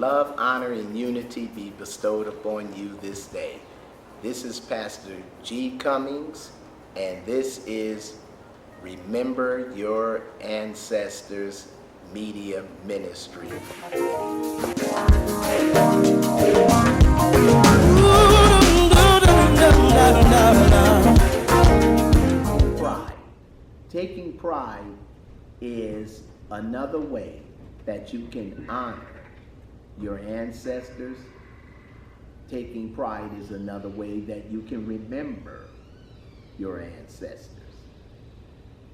love, honor, and unity be bestowed upon you this day. This is Pastor G. Cummings, and this is Remember Your Ancestors Media Ministry. Pride. Taking pride is another way that you can honor your ancestors. Taking pride is another way that you can remember your ancestors.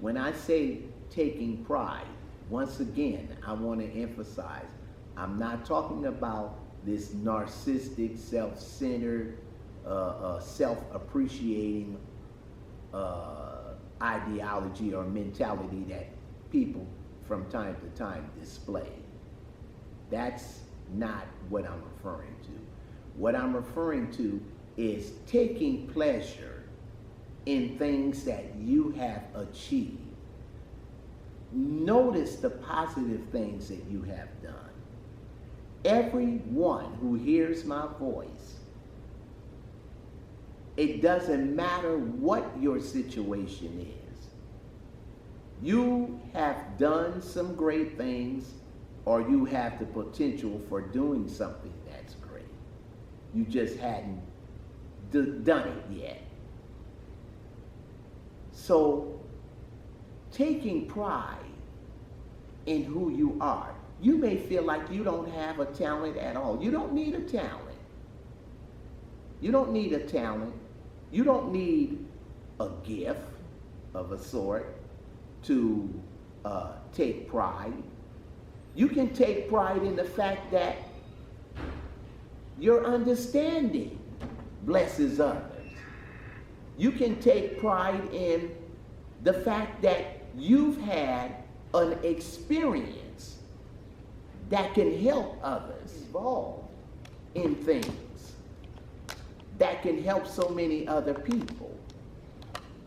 When I say taking pride, once again, I want to emphasize, I'm not talking about this narcissistic, self-centered, self-appreciating ideology or mentality that people from time to time display. That's not what I'm referring to. What I'm referring to is taking pleasure in things that you have achieved. Notice the positive things that you have done. Everyone who hears my voice, it doesn't matter what your situation is. You have done some great things, or you have the potential for doing something that's great. You just hadn't done it yet. So, taking pride in who you are. You may feel like you don't have a talent at all. You don't need a talent. You don't need a talent. You don't need a gift of a sort to take pride. You can take pride in the fact that your understanding blesses others. You can take pride in the fact that you've had an experience that can help others evolve in things that can help so many other people.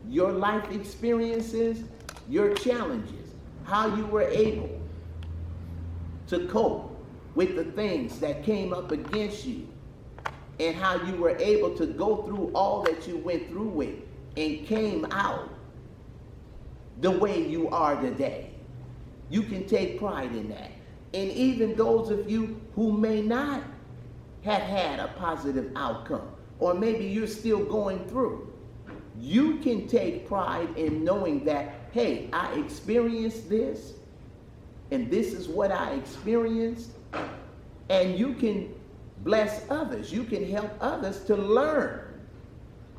Your life experiences, your challenges, how you were able to cope with the things that came up against you, and how you were able to go through all that you went through with and came out the way you are today. You can take pride in that. And even those of you who may not have had a positive outcome, or maybe you're still going through, you can take pride in knowing that, hey, I experienced this, and this is what I experienced, and you can bless others. You can help others to learn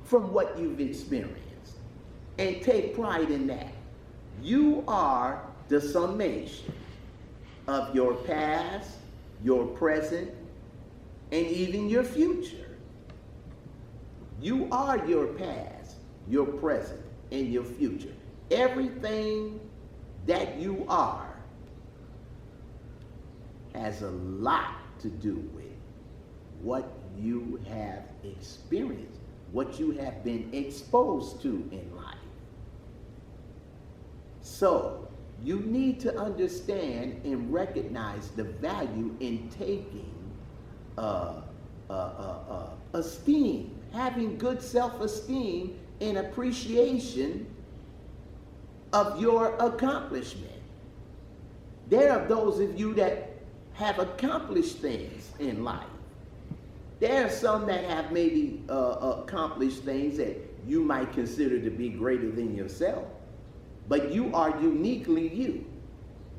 from what you've experienced and take pride in that. You are the summation of your past, your present, and even your future. You are your past, your present, and your future. Everything that you are has a lot to do with what you have experienced, what you have been exposed to in life. So, you need to understand and recognize the value in taking esteem, having good self-esteem and appreciation of your accomplishment. There are those of you that have accomplished things in life. There are some that have maybe accomplished things that you might consider to be greater than yourself. But you are uniquely you.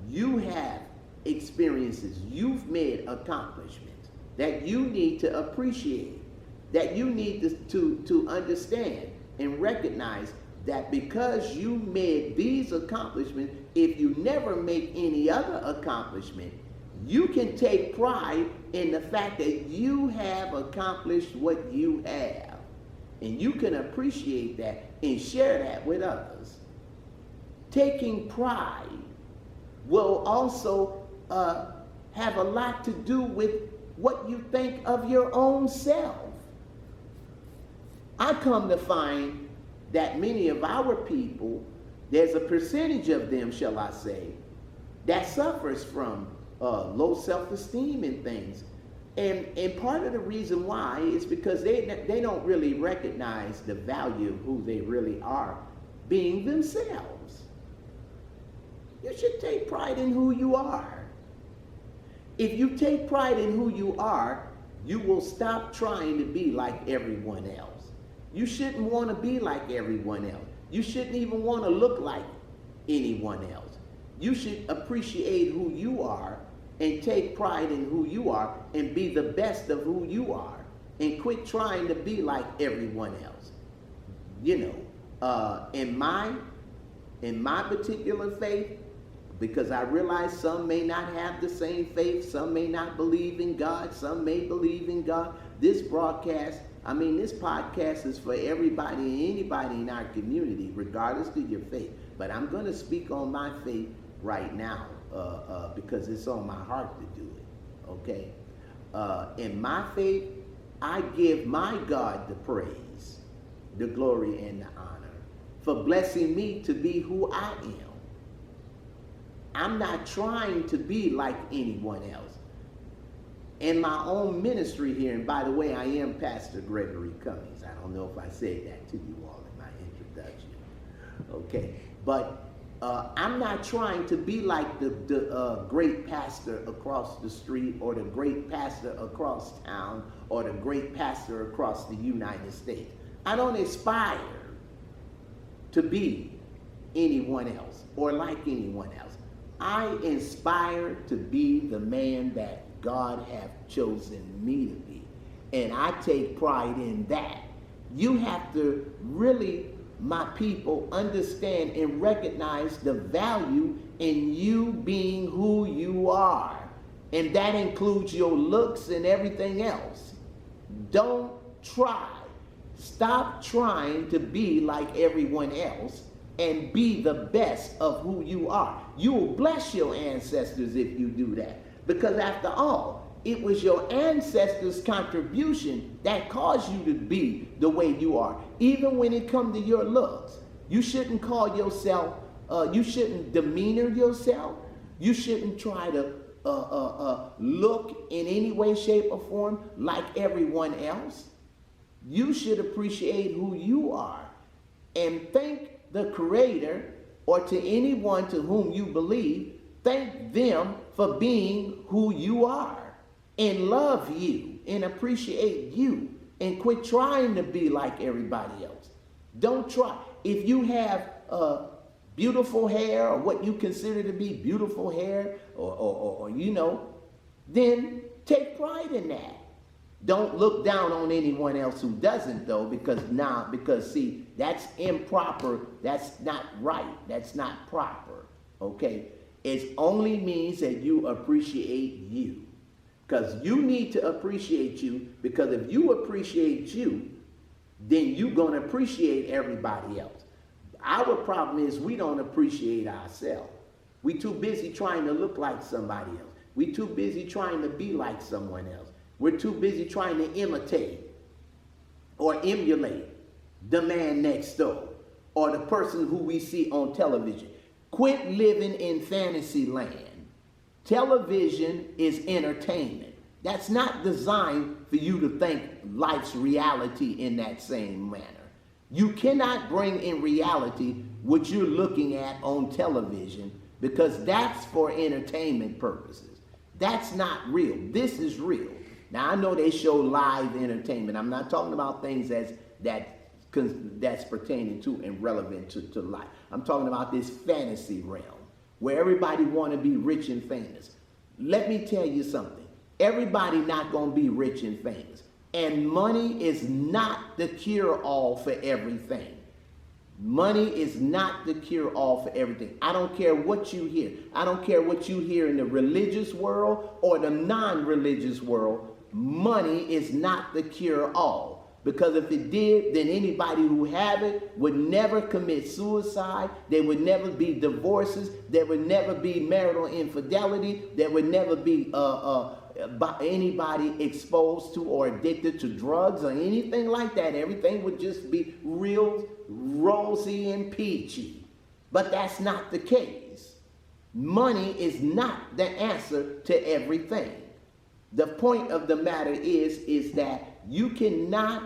You have experiences. You've made accomplishments that you need to appreciate, that you need to understand and recognize that because you made these accomplishments, if you never make any other accomplishment, you can take pride in the fact that you have accomplished what you have. And you can appreciate that and share that with others. Taking pride will also have a lot to do with what you think of your own self. I come to find that many of our people, there's a percentage of them, shall I say, that suffers from low self-esteem and things. And part of the reason why is because they don't really recognize the value of who they really are, being themselves. You should take pride in who you are. If you take pride in who you are, you will stop trying to be like everyone else. You shouldn't want to be like everyone else. You shouldn't even want to look like anyone else. You should appreciate who you are and take pride in who you are and be the best of who you are and quit trying to be like everyone else. You know, in my particular faith, because I realize some may not have the same faith, some may not believe in God, some may believe in God. This podcast, this podcast is for everybody and anybody in our community, regardless of your faith. But I'm going to speak on my faith right now because it's on my heart to do it, okay? In my faith, I give my God the praise, the glory, and the honor for blessing me to be who I am. I'm not trying to be like anyone else. In my own ministry here, and by the way, I am Pastor Gregory Cummings. I don't know if I said that to you all in my introduction. Okay, but I'm not trying to be like the great pastor across the street, or the great pastor across town, or the great pastor across the United States. I don't aspire to be anyone else or like anyone else. I inspire to be the man that God hath chosen me to be. And I take pride in that. You have to really, my people, understand and recognize the value in you being who you are. And that includes your looks and everything else. Don't try. Stop trying to be like everyone else and be the best of who you are. You will bless your ancestors if you do that. Because after all, it was your ancestors' contribution that caused you to be the way you are. Even when it comes to your looks. You shouldn't call yourself, you shouldn't demeanor yourself. You shouldn't try to look in any way, shape, or form like everyone else. You should appreciate who you are and thank the Creator, or to anyone to whom you believe, thank them for being who you are, and love you and appreciate you, and quit trying to be like everybody else. Don't try. If you have beautiful hair, or what you consider to be beautiful hair, or you know, then take pride in that. Don't look down on anyone else who doesn't, though, because see, that's improper. That's not right. That's not proper. Okay? It only means that you appreciate you. Because you need to appreciate you, because if you appreciate you, then you're going to appreciate everybody else. Our problem is we don't appreciate ourselves. We're too busy trying to look like somebody else. We're too busy trying to be like someone else. We're too busy trying to imitate or emulate the man next door or the person who we see on television. Quit living in fantasy land. Television is entertainment. That's not designed for you to think life's reality in that same manner. You cannot bring in reality what you're looking at on television, because that's for entertainment purposes. That's not real. This is real. Now, I know they show live entertainment. I'm not talking about things that's pertaining to and relevant to life. I'm talking about this fantasy realm where everybody want to be rich and famous. Let me tell you something. Everybody not going to be rich and famous. And money is not the cure-all for everything. Money is not the cure-all for everything. I don't care what you hear. I don't care what you hear in the religious world or the non-religious world. Money is not the cure-all. Because if it did, then anybody who have it would never commit suicide. There would never be divorces. There would never be marital infidelity. There would never be anybody exposed to or addicted to drugs or anything like that. Everything would just be real rosy and peachy. But that's not the case. Money is not the answer to everything. The point of the matter is that you cannot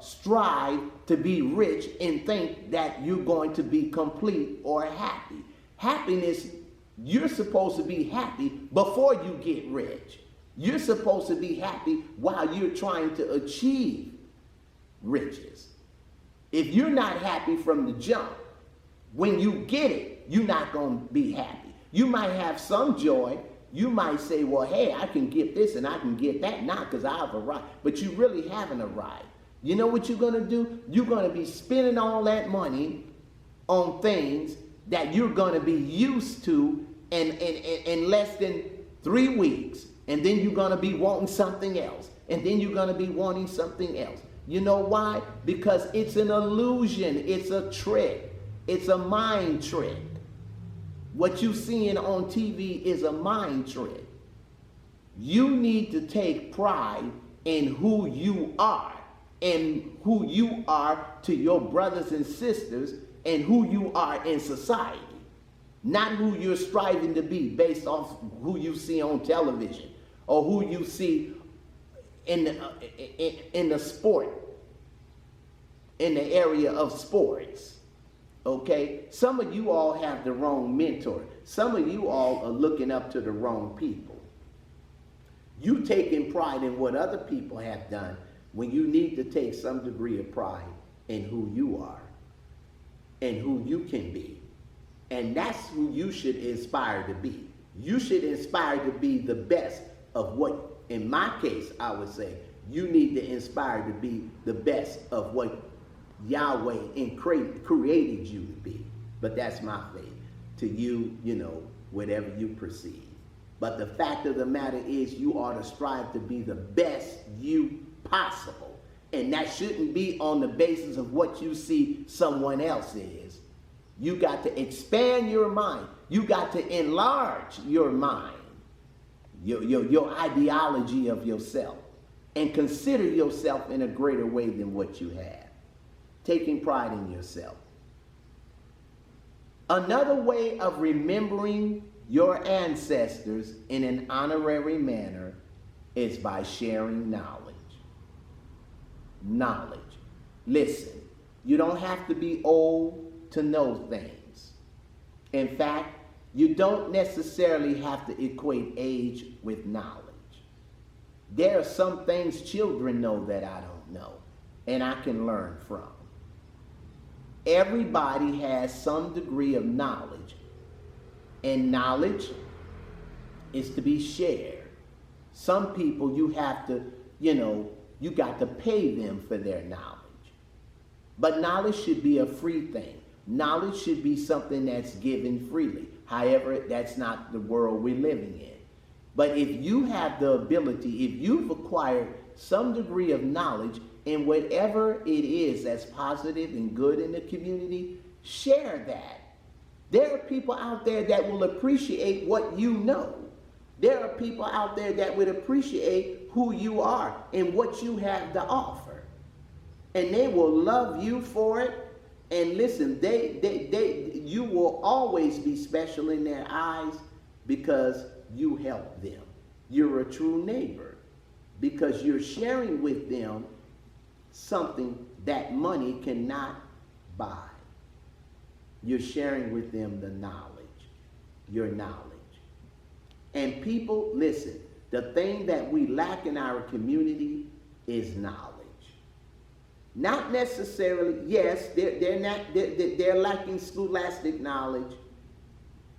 strive to be rich and think that you're going to be complete or happy. Happiness, you're supposed to be happy before you get rich. You're supposed to be happy while you're trying to achieve riches. If you're not happy from the jump, when you get it, you're not going to be happy. You might have some joy. You might say, well, hey, I can get this and I can get that now because I've arrived. But you really haven't arrived. You know what you're going to do? You're going to be spending all that money on things that you're going to be used to in less than 3 weeks. And then you're going to be wanting something else. And then you're going to be wanting something else. You know why? Because it's an illusion. It's a trick. It's a mind trick. What you're seeing on TV is a mind trick. You need to take pride in who you are and who you are to your brothers and sisters and who you are in society. Not who you're striving to be based off who you see on television or who you see in the sport, in the area of sports. Okay? Some of you all have the wrong mentor. Some of you all are looking up to the wrong people. You taking pride in what other people have done when you need to take some degree of pride in who you are and who you can be. And that's who you should inspire to be. You should inspire to be the best of what, in my case, I would say, you need to inspire to be the best of what Yahweh created you to be. But that's my faith. To you, you know, whatever you perceive. But the fact of the matter is you ought to strive to be the best you possible. And that shouldn't be on the basis of what you see someone else is. You got to expand your mind. You got to enlarge your mind, your ideology of yourself, and consider yourself in a greater way than what you have. Taking pride in yourself. Another way of remembering your ancestors in an honorary manner is by sharing knowledge. Knowledge. Listen, you don't have to be old to know things. In fact, you don't necessarily have to equate age with knowledge. There are some things children know that I don't know, and I can learn from. Everybody has some degree of knowledge, and knowledge is to be shared. Some people you have to, you got to pay them for their knowledge. But knowledge should be a free thing. Knowledge should be something that's given freely. However, that's not the world we're living in. But if you have the ability, if you've acquired some degree of knowledge in whatever it is that's positive and good in the community, share that. There are people out there that will appreciate what you know. There are people out there that would appreciate who you are and what you have to offer. And they will love you for it. And listen, you will always be special in their eyes because you help them. You're a true neighbor because you're sharing with them something that money cannot buy. You're sharing with them the knowledge, your knowledge. And people, listen, the thing that we lack in our community is knowledge. Not necessarily, yes, they're lacking scholastic knowledge.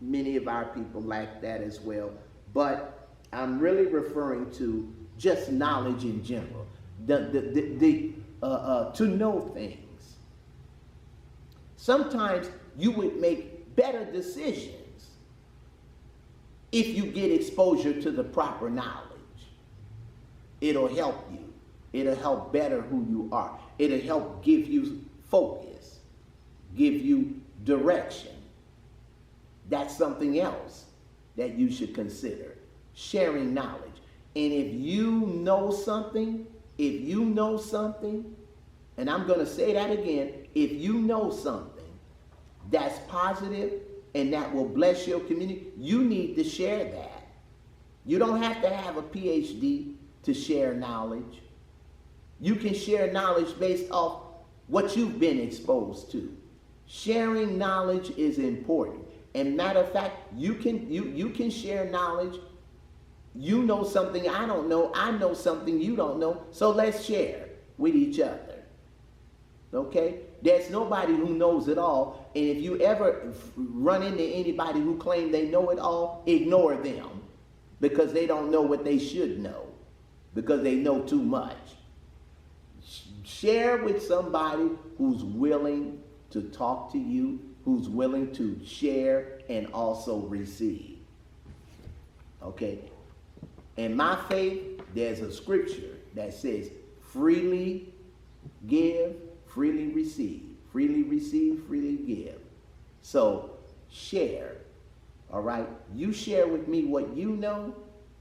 Many of our people lack that as well. But I'm really referring to just knowledge in general. To know things. Sometimes you would make better decisions if you get exposure to the proper knowledge. It'll help you. It'll help better who you are. It'll help give you focus, give you direction. That's something else that you should consider. Sharing knowledge. And if you know something, and I'm going to say that again, if you know something that's positive and that will bless your community, you need to share that. You don't have to have a PhD to share knowledge. You can share knowledge based off what you've been exposed to. Sharing knowledge is important. And matter of fact, you can share knowledge. You know something I don't know. I know something you don't know. So let's share with each other. Okay? There's nobody who knows it all. And if you ever run into anybody who claim they know it all, ignore them. Because they don't know what they should know. Because they know too much. Share with somebody who's willing to talk to you, who's willing to share and also receive. Okay? In my faith, there's a scripture that says, freely give, freely receive. Freely receive, freely give. So, share. All right? You share with me what you know,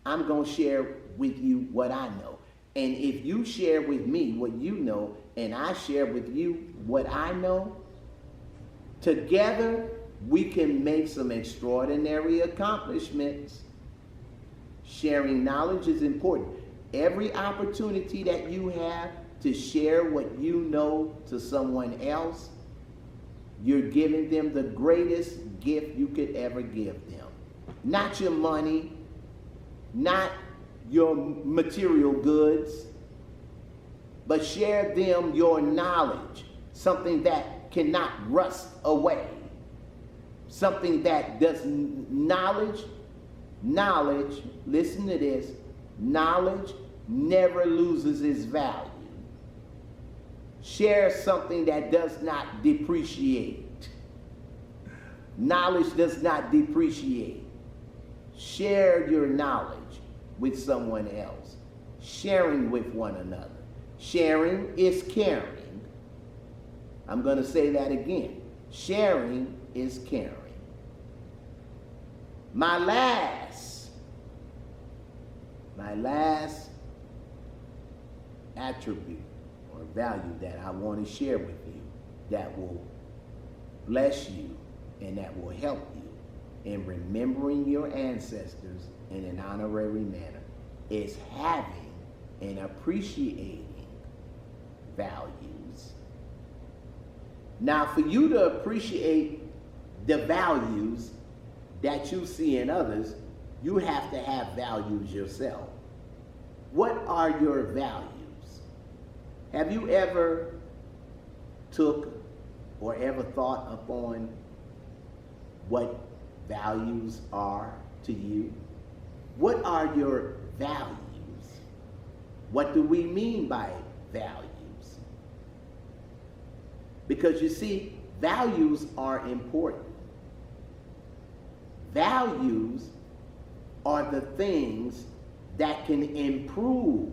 I'm going to share with you what I know. And if you share with me what you know, and I share with you what I know, together we can make some extraordinary accomplishments. Sharing knowledge is important. Every opportunity that you have to share what you know to someone else, you're giving them the greatest gift you could ever give them. Not your money, not your material goods, but share them your knowledge, something that cannot rust away, something that does knowledge, listen to this, knowledge never loses its value. Share something that does not depreciate. Knowledge does not depreciate. Share your knowledge with someone else. Sharing with one another. Sharing is caring. I'm going to say that again. Sharing is caring. My last attribute or value that I want to share with you that will bless you and that will help you in remembering your ancestors in an honorary manner is having and appreciating values. Now, for you to appreciate the values that you see in others, you have to have values yourself. What are your values? Have you ever took or ever thought upon what values are to you? What are your values? What do we mean by values? Because you see, values are important. Values are the things that can improve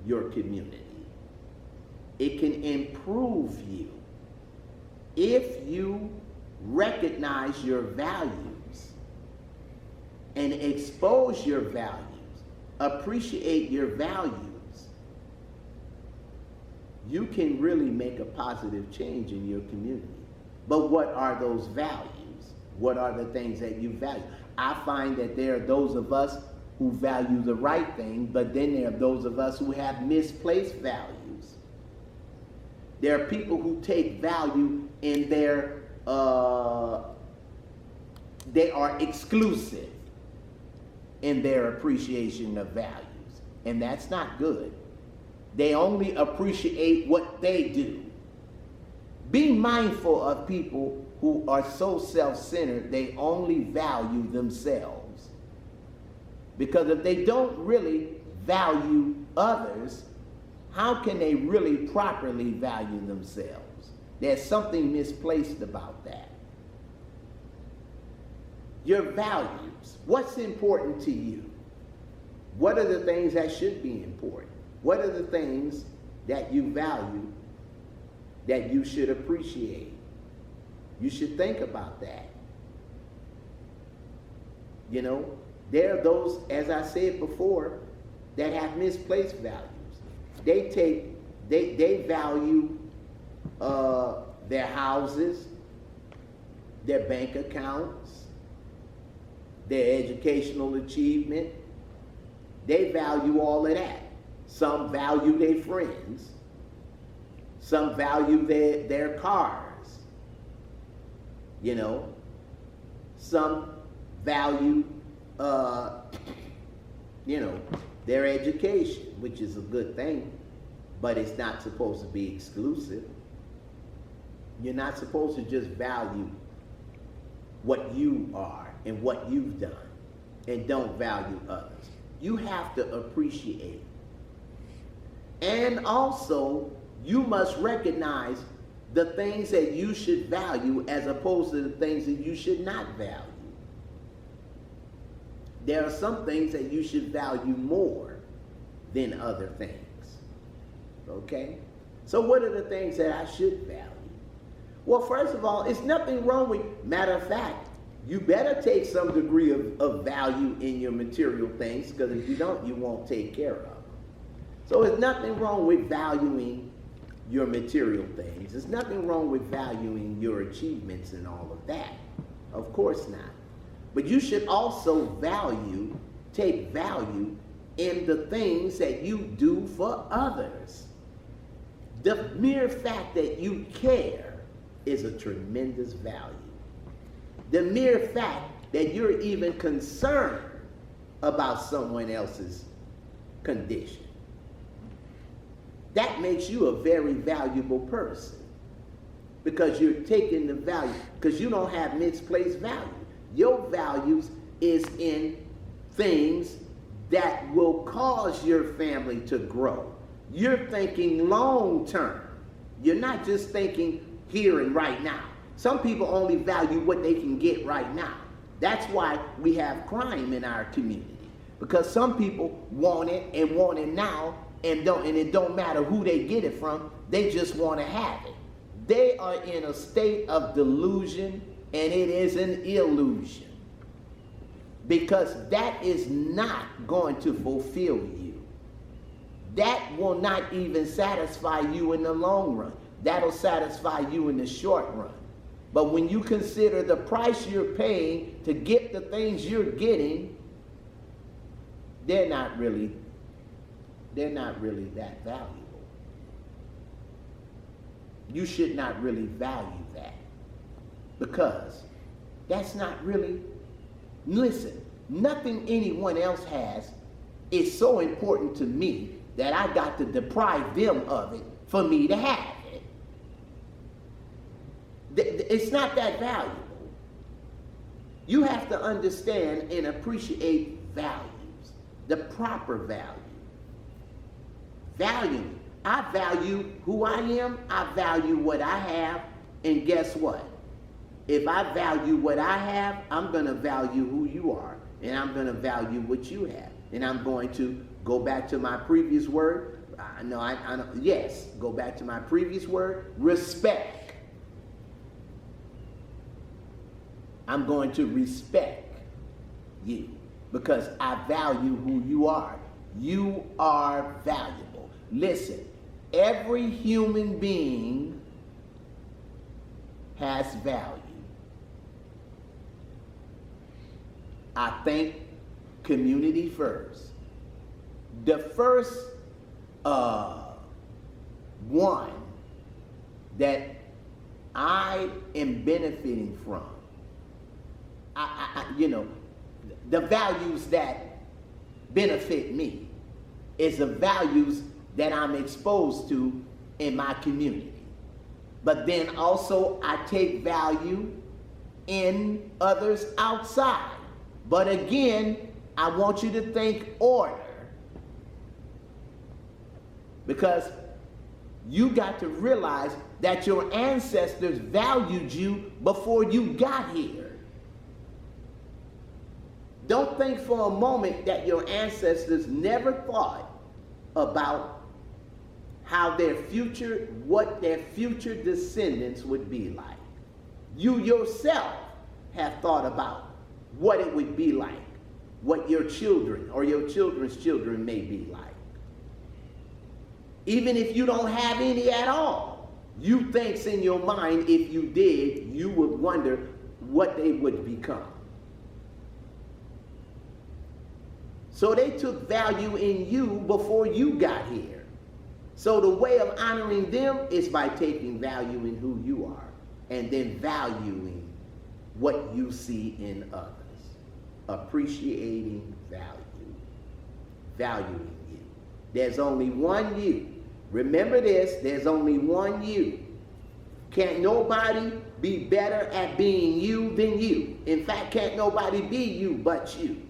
your community. It can improve you if you recognize your values and expose your values, appreciate your values. You can really make a positive change in your community. But what are those values? What are the things that you value? I find that there are those of us who value the right thing, but then there are those of us who have misplaced values. There are people who take value in their, they are exclusive in their appreciation of values. And that's not good. They only appreciate what they do. Be mindful of people who are so self-centered, they only value themselves. Because if they don't really value others, how can they really properly value themselves? There's something misplaced about that. Your values. What's important to you? What are the things that should be important? What are the things that you value that you should appreciate? You should think about that. You know, there are those, as I said before, that have misplaced values. They value their houses, their bank accounts, their educational achievement. They value all of that. Some value their friends. Some value their cars. You know, some value, their education, which is a good thing, but it's not supposed to be exclusive. You're not supposed to just value what you are and what you've done and don't value others. You have to appreciate. And also, you must recognize the things that you should value as opposed to the things that you should not value. There are some things that you should value more than other things. Okay? So what are the things that I should value? Well, first of all, it's nothing wrong with, matter of fact, you better take some degree of value in your material things, because if you don't, you won't take care of them. So there's nothing wrong with valuing your material things. There's nothing wrong with valuing your achievements and all of that. Of course not. But you should also take value in the things that you do for others. The mere fact that you care is a tremendous value. The mere fact that you're even concerned about someone else's condition, that makes you a very valuable person, because you're taking the value, because you don't have misplaced value. Your values is in things that will cause your family to grow. You're thinking long term. You're not just thinking here and right now. Some people only value what they can get right now. That's why we have crime in our community, because some people want it now, and it don't matter who they get it from, they just want to have it. They are in a state of delusion, and it is an illusion, because that is not going to fulfill you. That will not even satisfy you in the long run. That'll satisfy you in the short run. But when you consider the price you're paying to get the things you're getting, they're not really that valuable. You should not really value that, because that's not really, listen, nothing anyone else has is so important to me that I got to deprive them of it for me to have it. It's not that valuable. You have to understand and appreciate values, the proper value. Value. I value who I am, I value what I have, and guess what? If I value what I have, I'm going to value who you are, and I'm going to value what you have. And I'm going to go back to my previous word. Go back to my previous word, respect. I'm going to respect you because I value who you are. You are valuable. Listen, every human being has value. I think community first. The first one that I am benefiting from, the values that benefit me is the values that I'm exposed to in my community. But then also I take value in others outside. But again, I want you to think order, because you got to realize that your ancestors valued you before you got here. Don't think for a moment that your ancestors never thought about what their future descendants would be like. You yourself have thought about what it would be like, what your children or your children's children may be like. Even if you don't have any at all, you think in your mind, if you did, you would wonder, what they would become. So they took value in you before you got here. So the way of honoring them is by taking value in who you are and then valuing what you see in others. Appreciating value. Valuing you. There's only one you. Remember this, there's only one you. Can't nobody be better at being you than you. In fact, can't nobody be you but you.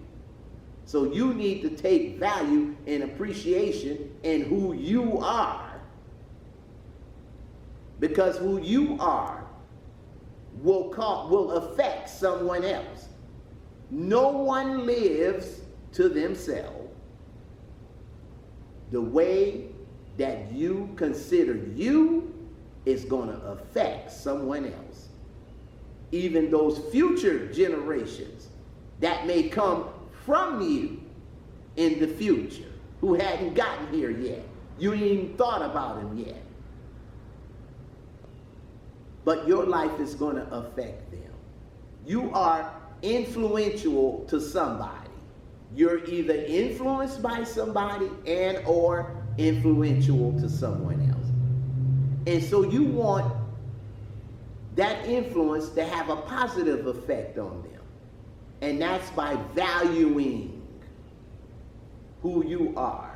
So you need to take value and appreciation in who you are. Because who you are will affect someone else. No one lives to themselves. The way that you consider you is going to affect someone else. Even those future generations that may come from you in the future who hadn't gotten here yet. You ain't even thought about them yet. But your life is going to affect them. You are influential to somebody. You're either influenced by somebody and or influential to someone else. And so you want that influence to have a positive effect on them. And that's by valuing who you are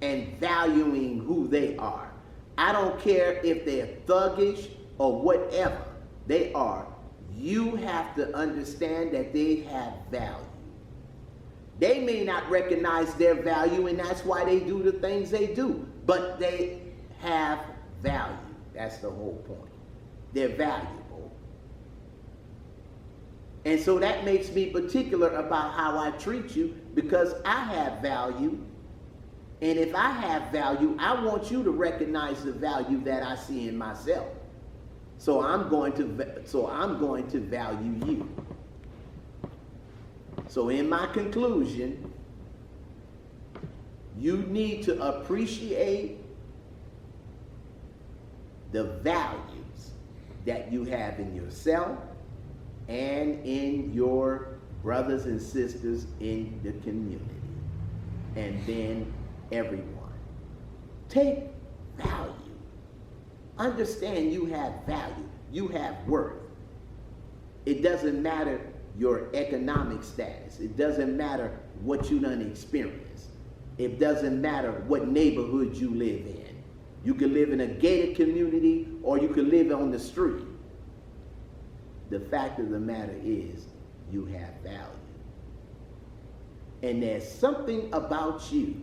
and valuing who they are. I don't care if they're thuggish or whatever they are. You have to understand that they have value. They may not recognize their value, and that's why they do the things they do. But they have value. That's the whole point. They're valuable. And so that makes me particular about how I treat you, because I have value. And if I have value, I want you to recognize the value that I see in myself. So I'm going to value you. So in my conclusion, you need to appreciate the values that you have in yourself and in your brothers and sisters in the community, and then everyone. Take value. Understand you have value. You have worth. It doesn't matter your economic status. It doesn't matter what you done experienced. It doesn't matter what neighborhood you live in. You can live in a gated community or you can live on the street. The fact of the matter is you have value. And there's something about you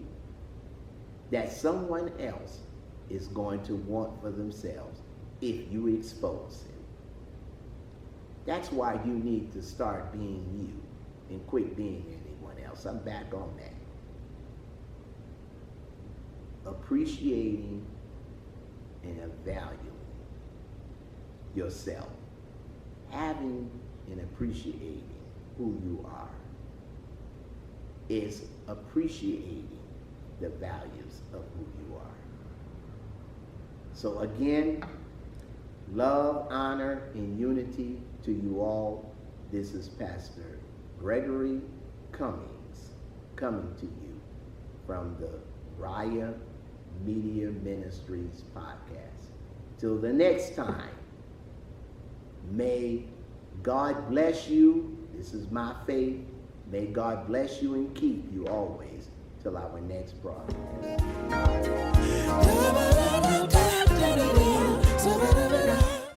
that someone else is going to want for themselves if you expose it. That's why you need to start being you and quit being anyone else. I'm back on that. Appreciating and valuing yourself. Having and appreciating who you are is appreciating the values of who you are. So again, love, honor, and unity to you all. This is Pastor Gregory Cummings coming to you from the R.Y.A.M.M Media Ministries podcast. Till the next time, may God bless you. This is my faith. May God bless you and keep you always till our next broadcast.